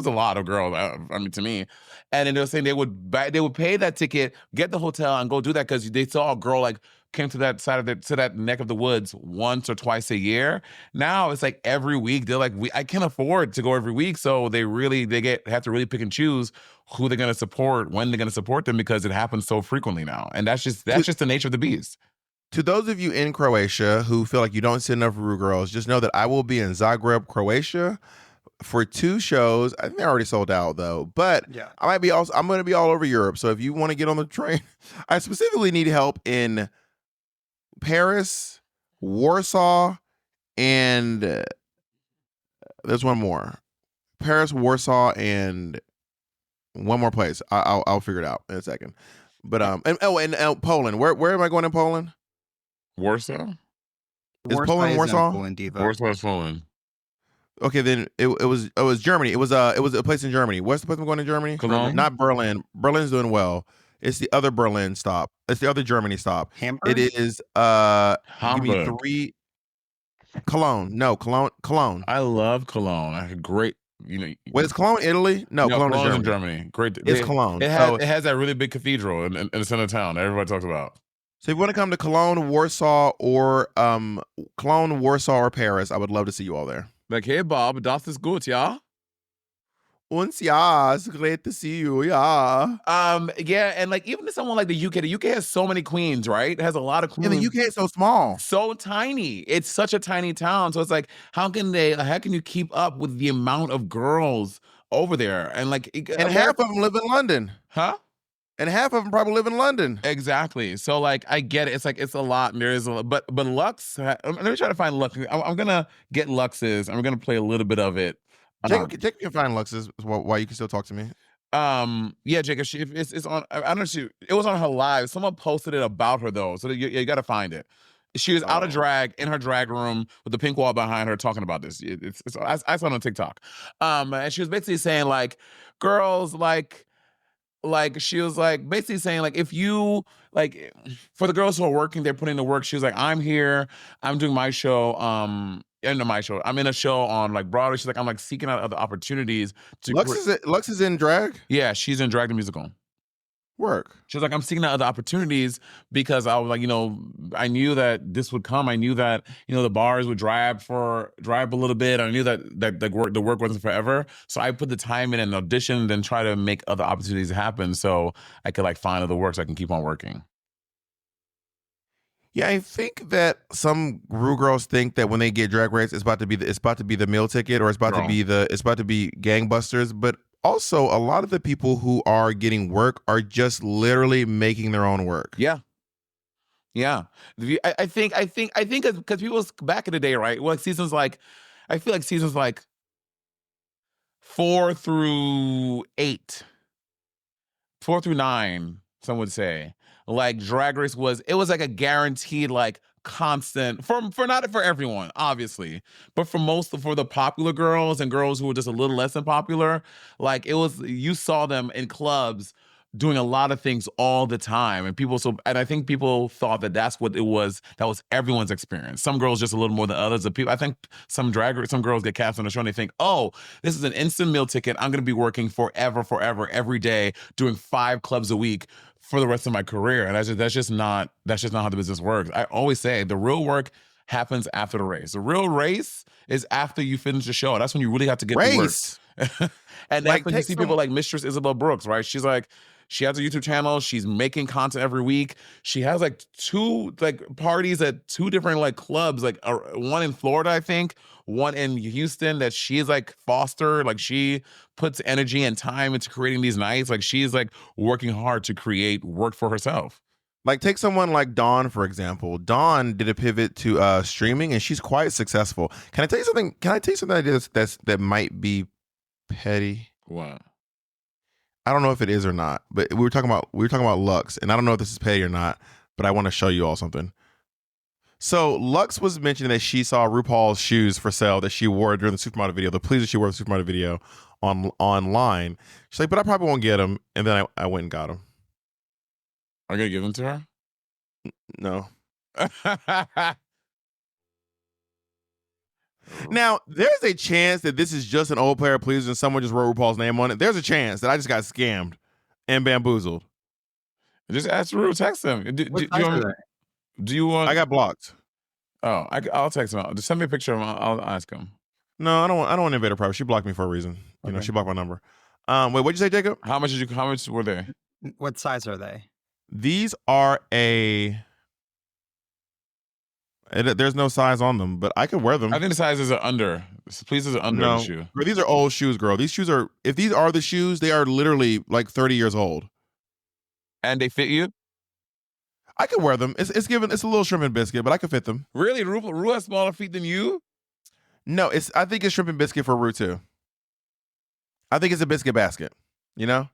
S2: a lot of girls. I mean, to me, and then they were saying they would pay that ticket, get the hotel, and go do that because they saw a girl came to that side of to that neck of the woods once or twice a year. Now it's every week. They're I can't afford to go every week, so they have to really pick and choose who they're going to support, when they're going to support them, because it happens so frequently now, and that's just the nature of the beast.
S1: To those of you in Croatia who feel like you don't see enough rude girls, just know that I will be in Zagreb, Croatia, for 2 shows. I think they're already sold out though, but
S3: Yeah.
S1: I'm going to be all over Europe. So if you want to get on the train, I specifically need help in Paris, Warsaw, and there's one more. Paris, Warsaw, and one more place. I'll figure it out in a second. But and Poland. Where am I going in Poland?
S2: Warsaw?
S1: Is Poland Warsaw?
S3: Poland, Diva.
S2: Warsaw's Poland.
S1: Okay, then it was Germany. It was a place in Germany. What's the place I'm going in Germany?
S2: Cologne?
S1: Not Berlin. Berlin's doing well. It's the other Berlin stop. It's the other Germany stop.
S3: Hamburg?
S1: It is
S2: Hamburg.
S1: Give me 3. Cologne. No, Cologne.
S2: I love Cologne. I had great,
S1: Wait, is Cologne Italy? No, Cologne is
S2: in
S1: Germany.
S2: Germany. Great.
S1: It's Cologne.
S2: It has that really big cathedral in the center of town that everybody talks about.
S1: So if you want to come to Cologne, Warsaw, or Paris, I would love to see you all there.
S2: Hey Bob, das ist gut, ja?
S1: Und ja, it's great to see you, yeah.
S2: Yeah, and even to someone like the UK has so many queens, right? It has a lot of queens.
S1: Yeah, the UK is so small.
S2: So tiny. It's such a tiny town. So it's how can you keep up with the amount of girls over there? And
S1: and half of them live in London.
S2: Huh?
S1: And half of them probably live in London.
S2: Exactly. So I get it. It's a lot. And there is a lot. But Lux, let me try to find Lux. I'm gonna get Lux's. I'm gonna play a little bit of it.
S1: Jacob can find Lux's while you can still talk to me.
S2: Yeah, Jacob. It's on. I don't know. It was on her live. Someone posted it about her though, so you got to find it. She was out of drag in her drag room with the pink wall behind her, talking about this. I saw it on TikTok. And she was basically saying girls she was basically saying if you for the girls who are working, they're putting in the work. She was I'm here, I'm doing my show. I'm in a show on Broadway. She's I'm seeking out other opportunities to
S1: Lux is in drag?
S2: Yeah, she's in Drag the Musical.
S1: Work.
S2: She's I'm seeking out other opportunities because I was I knew that this would come. I knew that, the bars would dry up a little bit. I knew that the work wasn't forever. So I put the time in and auditioned and try to make other opportunities happen so I could find other work so I can keep on working.
S1: Yeah, I think that some rude girls think that when they get Drag Race, it's about to be the meal ticket, or it's about to be gangbusters. But also, a lot of the people who are getting work are just literally making their own work.
S2: Yeah. I think because people back in the day, right? Well, seasons I feel seasons 4 through 8, 4 through 9, some would say. Drag Race was a guaranteed constant for not for everyone, obviously, but for the popular girls and girls who were just a little less than popular. You saw them in clubs doing a lot of things all the time, and I think people thought that that's what it was. That was everyone's experience. Some girls just a little more than others. I think some girls get cast on the show and they think, oh, this is an instant meal ticket. I'm going to be working forever, every day, doing 5 clubs a week for the rest of my career. And that's just not how the business works. I always say the real work happens after the race. The real race is after you finish the show. That's when you really have to get to work. And that's when you see people like Mistress Isabel Brooks, right? She's She has a YouTube channel. She's making content every week. She has like 2 like parties at 2 different like clubs, like one in Florida, I think, one in Houston that she's like fostered. Like she puts energy and time into creating these nights. Like she's like working hard to create work for herself.
S1: Like take someone like Dawn, for example. Dawn did a pivot to streaming and she's quite successful. Can I tell you something? That might be petty?
S2: What?
S1: I don't know if it is or not, but we were talking about Lux, and I don't know if this is petty or not, but I want to show you all something. So Lux was mentioning that she saw RuPaul's shoes for sale that she wore during the Supermodel video, the pleaser she wore in the Supermodel video online. She's like, but I probably won't get them, and then I went and got them.
S2: Are you gonna give them to her?
S1: No. Now, there's a chance that this is just an old player pleaser and someone just wrote RuPaul's name on it. There's a chance that I just got scammed and bamboozled.
S2: Just ask Ru, text him. Do you want?
S1: I got blocked.
S2: Oh, I'll text him. Just send me a picture of him. I'll ask him.
S1: No, I don't want to invade her privacy. She blocked me for a reason. You know, she blocked my number. Wait, what'd you say, Jacob?
S2: How much were they?
S3: What size are they?
S1: These are there's no size on them, but I could wear them.
S2: I think the sizes are under. Please are under the shoe.
S1: Girl, these are old shoes, girl. These shoes are, if these are the shoes, they are literally like 30 years old.
S2: And they fit you?
S1: I could wear them. It's a little shrimp and biscuit, but I could fit them.
S2: Really? Ru has smaller feet than you?
S1: No, I think it's shrimp and biscuit for Ru too. I think it's a biscuit basket, you know?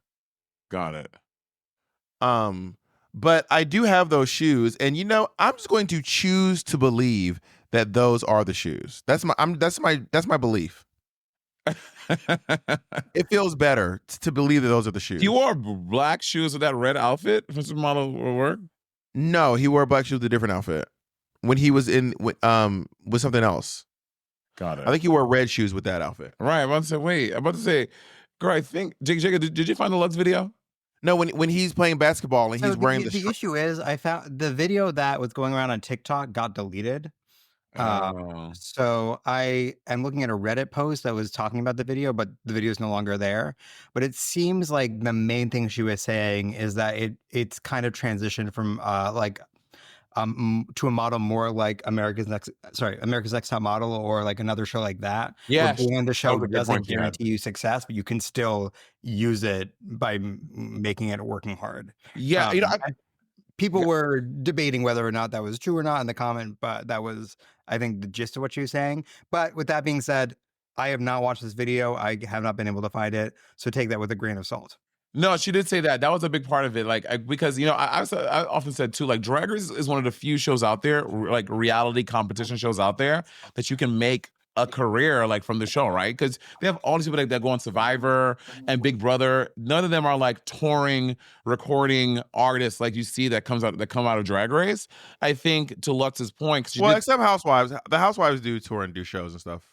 S2: Got it.
S1: But I do have those shoes, and you know, I'm just going to choose to believe that those are the shoes. That's my belief. It feels better to believe that those are the shoes.
S2: You wore black shoes with that red outfit for some model work?
S1: No, he wore black shoes with a different outfit when he was with something else.
S2: Got it.
S1: I think he wore red shoes with that outfit.
S2: Right. I'm about to say, girl, I think Jacob, did you find the Lux video?
S1: No, when he's playing basketball and he's wearing
S3: the issue is I found the video that was going around on TikTok got deleted. So I am looking at a Reddit post that was talking about the video, but the video is no longer there. But it seems like the main thing she was saying is that it's kind of transitioned from to a model more like America's Next Top Model or like another show like that.
S2: Yeah,
S3: being on the show doesn't guarantee you success, but you can still use it by making it working hard.
S2: Yeah,
S3: people were debating whether or not that was true or not in the comment, but that was, I think, the gist of what she was saying. But with that being said, I have not watched this video. I have not been able to find it, so take that with a grain of salt.
S2: No, she did say that. That was a big part of it. Like, because, you know, I often said too, like, Drag Race is one of the few shows out there, like reality competition shows out there, that you can make a career like from the show, right? Because they have all these people that go on Survivor and Big Brother. None of them are like touring, recording artists like you see that come out of Drag Race. I think to Lux's point,
S1: except Housewives. The Housewives do tour and do shows and stuff.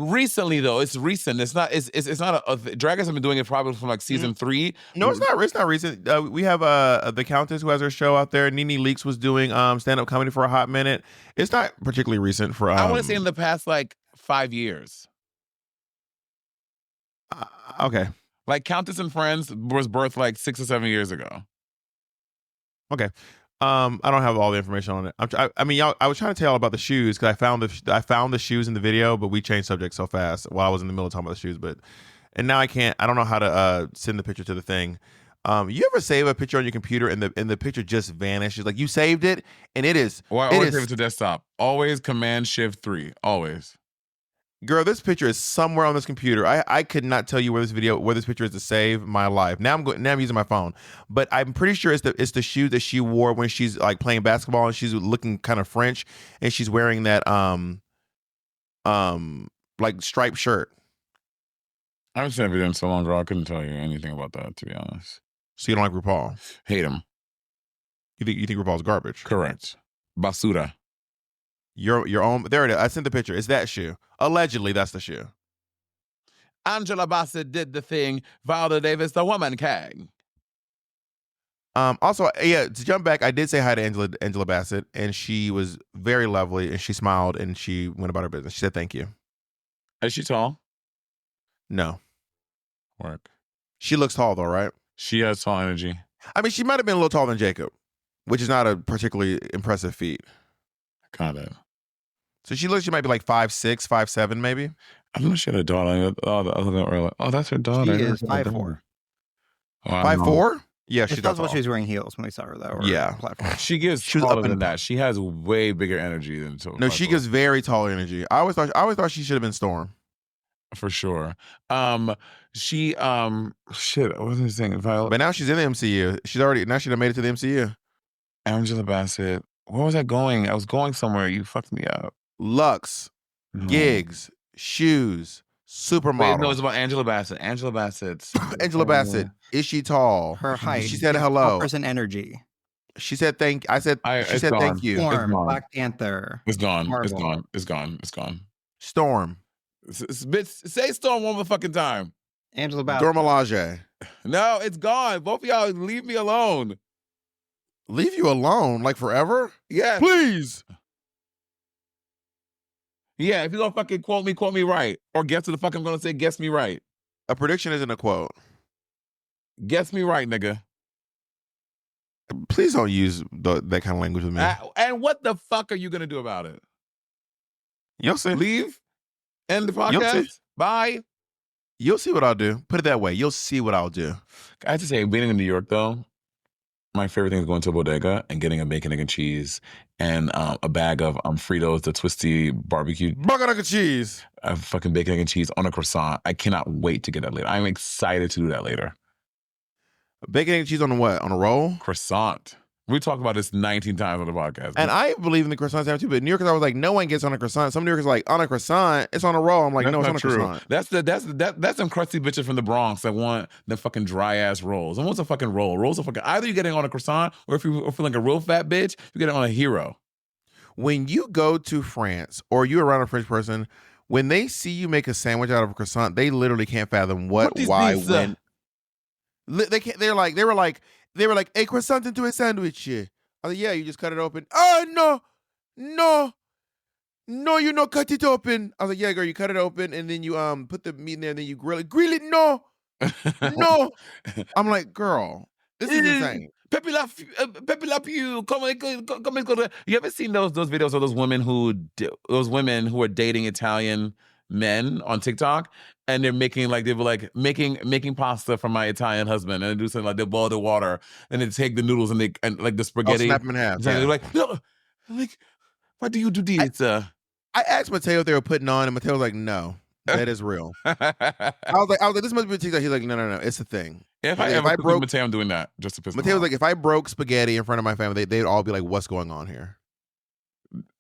S2: Recently, though, it's recent. It's not a Drag Race have been doing it probably from like season 3.
S1: No, it's not. It's not recent. We have the Countess who has her show out there. Nene Leakes was doing stand up comedy for a hot minute. It's not particularly recent for.
S2: I want to say in the past like 5 years.
S1: Okay.
S2: Like Countess and Friends was birthed like 6 or 7 years ago.
S1: Okay. I don't have all the information on it. I mean, I was trying to tell about the shoes because I found the shoes in the video, but we changed subject so fast while I was in the middle of talking about the shoes. And now I can't. I don't know how to send the picture to the thing. You ever save a picture on your computer and the picture just vanishes? Like you saved it and it is.
S2: Well, I always save it to desktop. Always Command-Shift-3. Always.
S1: Girl, this picture is somewhere on this computer. I could not tell you where this picture is to save my life. Now I'm using my phone, but I'm pretty sure it's the shoe that she wore when she's like playing basketball and she's looking kind of French and she's wearing that like striped shirt.
S2: I haven't seen that video in so long, girl. I couldn't tell you anything about that, to be honest.
S1: So you don't like RuPaul?
S2: Hate him.
S1: You think RuPaul's garbage?
S2: Correct. Basura.
S1: Your own. There it is. I sent the picture. It's that shoe. Allegedly, that's the shoe.
S2: Angela Bassett did the thing. Viola Davis, the woman king.
S1: Also, yeah, to jump back, I did say hi to Angela Bassett, and she was very lovely, and she smiled, and she went about her business. She said thank you.
S2: Is she tall?
S1: No.
S2: Work.
S1: She looks tall though, right?
S2: She has tall energy.
S1: I mean, she might have been a little taller than Jacob, which is not a particularly impressive feat.
S2: Kind of.
S1: So she might be like 5'6", 5'7", maybe.
S2: I don't know she had a daughter. Oh, that's her daughter.
S3: She is 5'4".
S2: Wow.
S1: 5'4"? Yeah,
S3: It's
S1: she's not
S3: possible
S1: tall.
S3: she was wearing heels when we saw her, though. Or
S1: Yeah.
S3: platform.
S2: She gives
S1: She was
S2: taller
S1: up in-
S2: than that. She has way bigger energy than
S1: No, she gives very tall energy. I always thought she should have been Storm.
S2: for sure. Shit, what was I saying?
S1: But now she's in the MCU. She done made it to the MCU.
S2: Angela Bassett. Where was I going? I was going somewhere. You fucked me up.
S1: Lux, gigs, shoes, supermodel.
S2: Wait, no, it's about Angela Bassett. Angela Bassett.
S1: Angela Bassett. Is she tall?
S3: Her height.
S1: She said hello.
S3: Person energy.
S1: She said thank. She said thank you.
S3: Storm, Black Panther.
S2: It's gone.
S3: Marvel.
S2: It's gone. It's gone. It's gone.
S1: Storm.
S2: Bitch, say Storm one more fucking time.
S3: Angela Bassett.
S1: Dormelage.
S2: No, it's gone. Both of y'all leave me alone.
S1: Leave you alone like forever?
S2: Yeah.
S1: Please.
S2: Yeah, if you're gonna fucking quote me right. Or guess what the fuck I'm gonna say, guess me right.
S1: A prediction isn't a quote.
S2: Guess me right, nigga.
S1: Please don't use that kind of language with me.
S2: And what the fuck are you gonna do about it?
S1: You'll see.
S2: Leave? End the
S1: You'll
S2: podcast?
S1: see.
S2: Bye?
S1: You'll see what I'll do. Put it that way. You'll see what I'll do.
S2: I have to say, being in New York, though, my favorite thing is going to a bodega and getting a bacon, egg, and cheese and a bag of Fritos, the twisty barbecue.
S1: Bacon, egg, and cheese.
S2: A fucking bacon, egg, and cheese on a croissant. I cannot wait to get that later. I'm excited to do that later.
S1: Bacon, egg, and cheese on what? On a roll?
S2: Croissant. We talked about this 19 times on the podcast.
S1: And I believe in the croissant sandwich too, but New Yorkers, I was like, no one gets on a croissant. Some New Yorkers are like, on a croissant, it's on a roll. I'm like, no, it's on a croissant.
S2: That's some crusty bitches from the Bronx that want the fucking dry ass rolls. And what's a fucking roll? Rolls are fucking, either you're getting on a croissant, or if you're feeling like a real fat bitch, you get it on a hero.
S1: When you go to France or you're around a French person, when they see you make a sandwich out of a croissant, they literally can't fathom what why, when. They can't. They were like, a croissant into a sandwich. I was like, yeah, you just cut it open. Oh no, you not cut it open. I was like, yeah, girl, you cut it open and then you put the meat in there and then you grill it. Grill it, no. I'm like, girl, this is insane.
S2: Pepe La Pew, come. You ever seen those videos of those women who are dating Italian men on TikTok, and they're making making pasta for my Italian husband, and they do something like they boil the water and they take the noodles and like the spaghetti,
S1: snap them in half.
S2: They're like, no, like, why do you do this?
S1: I asked Mateo if they were putting on, and Mateo was like, no, that is real. I was like, this must be a TikTok. He's like, no, it's a thing.
S2: If I broke Mateo, I'm doing that just to piss him off.
S1: Mateo was like, if I broke spaghetti in front of my family, they'd all be like, what's going on here?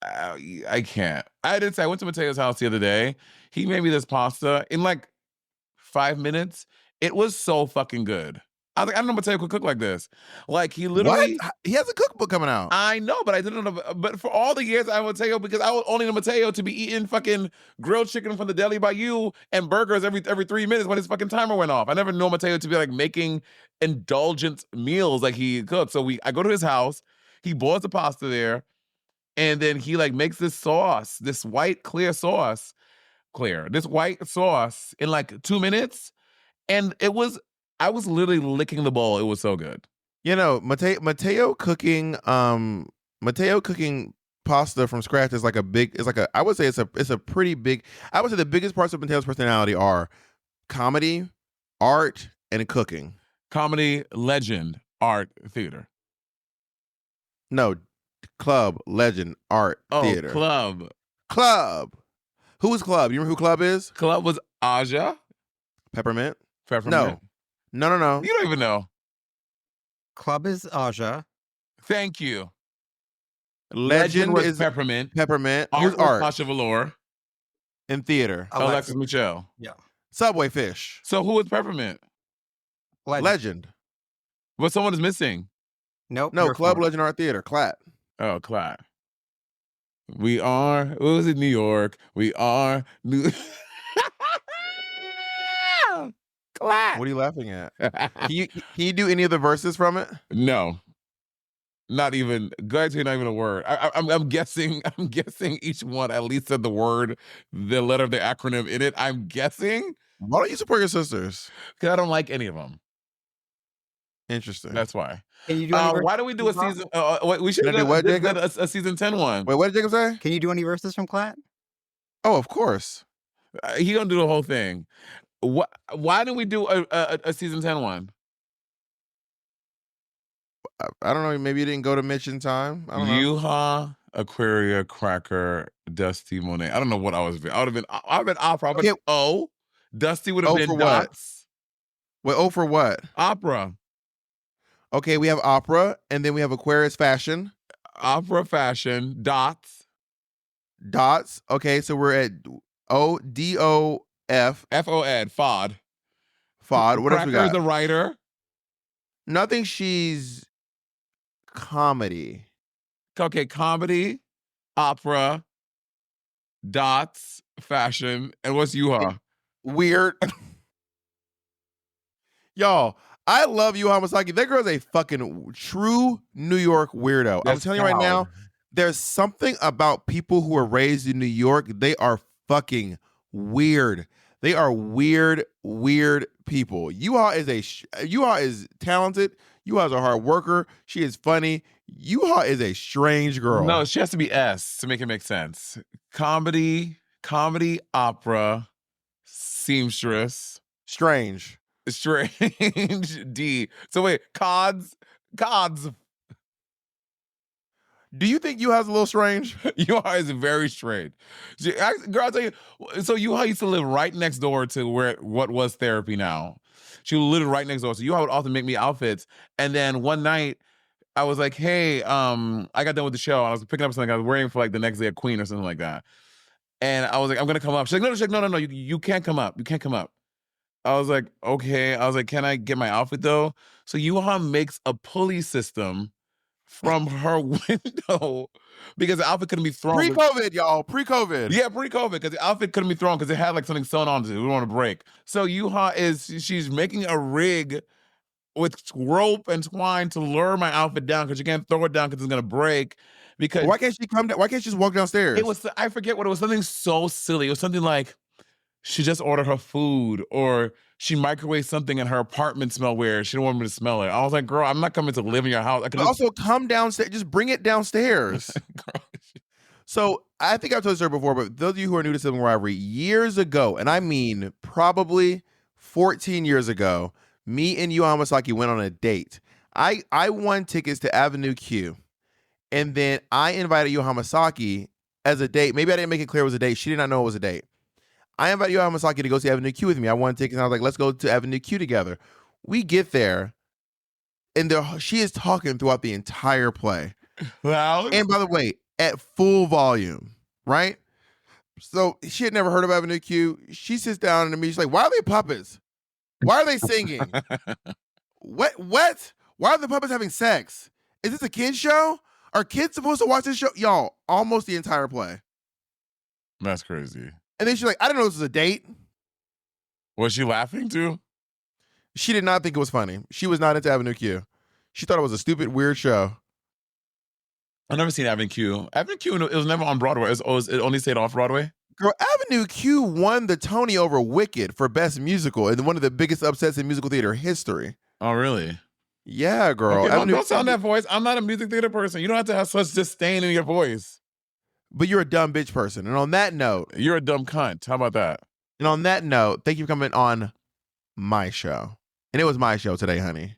S2: I can't. I did say I went to Mateo's house the other day. He made me this pasta in like 5 minutes. It was so fucking good. I was like, I don't know Mateo could cook like this. Like he literally,
S1: what? He has a cookbook coming out.
S2: I know, but I didn't know. But for all the years I would Mateo, because I was only know Mateo to be eating fucking grilled chicken from the deli by you and burgers every 3 minutes when his fucking timer went off. I never know Mateo to be like making indulgent meals like he cooks. So I go to his house. He boils the pasta there. And then he like makes this sauce, this white this white sauce in like 2 minutes. And I was literally licking the bowl. It was so good.
S1: You know, Mateo cooking pasta from scratch is I would say it's a pretty big, I would say the biggest parts of Mateo's personality are comedy, art, and cooking.
S2: Comedy, legend, art, theater.
S1: No, club, legend, art, theater.
S2: Club.
S1: Who is Club? You remember who Club is?
S2: Club was Aja.
S1: Peppermint?
S2: No.
S1: No.
S2: You don't even know.
S3: Club is Aja.
S2: Thank you.
S1: Legend
S2: was
S1: is
S2: Peppermint.
S1: Who's art?
S2: Pasha Velour.
S1: In theater.
S2: Alexis Michelle.
S3: Yeah.
S1: Subway Fish.
S2: So who was Peppermint?
S1: Legend.
S2: But someone is missing.
S3: Nope.
S1: No, Club, Legend, Art, Theater. Clat.
S2: Oh, Clat. We are, what was it, New York? We are New... Clat.
S1: What are you laughing at? Can you do any of the verses from it?
S2: No. Not even, guys, not even a word. I'm guessing each one at least said the word, the letter of the acronym in it. I'm guessing.
S1: Why don't you support your sisters?
S2: Because I don't like any of them.
S1: Interesting.
S2: That's why.
S3: Can you do any
S2: why don't we do a season? We should
S1: do what, Jacob?
S2: a season 10 one.
S1: Wait, what did Jacob say?
S3: Can you do any verses from Clat?
S1: Oh, of course.
S2: He gonna do the whole thing. Why don't we do a season 10 one?
S1: I don't know. Maybe you didn't go to Mitch in time. I don't know.
S2: Yuha, Aquaria, Cracker, Dusty, Monét. I don't know what I was. I'd have been opera. But Dusty would have been dots.
S1: Wait, for what?
S2: Opera.
S1: Okay, we have opera, and then we have Aquarius fashion.
S2: Opera fashion, dots.
S1: Dots. Okay, so we're at ODOF.
S2: FOD, FOD.
S1: FOD. What else we got?
S2: Cracker's a writer.
S1: Nothing. She's comedy.
S2: Okay, comedy, opera, dots, fashion, and what's Yuha?
S1: Weird. Y'all, I love Yu Hamasaki. That girl's a fucking true New York weirdo. I'm telling you right now, there's something about people who are raised in New York. They are fucking weird. They are weird people. Yuha is talented. Yuha is a hard worker. She is funny. Yuha is a strange girl.
S2: No, she has to be S to make it make sense. Comedy, opera, seamstress.
S1: Strange.
S2: D. So wait, cods.
S1: Do you think Yuha's a little strange?
S2: Yuha is very strange. Girl, I'll tell you. So Yuha used to live right next door to what was therapy now. She lived right next door. So Yuha would often make me outfits. And then one night, I was like, hey, I got done with the show. I was picking up something I was wearing for like the next day at Queen or something like that. And I was like, I'm gonna come up. She's like, no, you can't come up. You can't come up. I was like, okay. I was like, can I get my outfit though? So Yuha makes a pulley system from her window because the outfit couldn't be thrown.
S1: Pre-COVID, y'all. Pre-COVID.
S2: Yeah, pre-COVID, because the outfit couldn't be thrown because it had like something sewn onto it. We don't want to break. So Yuha she's making a rig with rope and twine to lure my outfit down because you can't throw it down because it's gonna break. Because
S1: why can't she come down? Why can't she just walk downstairs?
S2: I forget what it was. Something so silly. It was something like she just ordered her food, or she microwaved something and her apartment smelled weird. She didn't want me to smell it. I was like, girl, I'm not coming to live in your house.
S1: But also come downstairs. Just bring it downstairs. So I think I've told this story before, but those of you who are new to Sibling Rivalry, years ago, and I mean probably 14 years ago, me and Yu Hamasaki went on a date. I won tickets to Avenue Q, and then I invited Yu Hamasaki as a date. Maybe I didn't make it clear it was a date. She did not know it was a date. I invited Yu Hamasaki to go see Avenue Q with me. I won tickets, and I was like, let's go to Avenue Q together. We get there, and she is talking throughout the entire play.
S2: Loud?
S1: And by the way, at full volume, right? So she had never heard of Avenue Q. She sits down and she's like, why are they puppets? Why are they singing? What? Why are the puppets having sex? Is this a kid's show? Are kids supposed to watch this show? Y'all, almost the entire play.
S2: That's crazy.
S1: And then she's like, I didn't know this was a date.
S2: Was she laughing too?
S1: She did not think it was funny. She was not into Avenue Q. She thought it was a stupid, weird show.
S2: I've never seen Avenue Q. Avenue Q, it was never on Broadway. It only stayed off Broadway?
S1: Girl, Avenue Q won the Tony over Wicked for Best Musical and one of the biggest upsets in musical theater history.
S2: Oh, really?
S1: Yeah, girl.
S2: Okay, don't sound that voice. I'm not a music theater person. You don't have to have such disdain in your voice.
S1: But you're a dumb bitch person. And on that note...
S2: You're a dumb cunt. How about that?
S1: And on that note, thank you for coming on my show. And it was my show today, honey.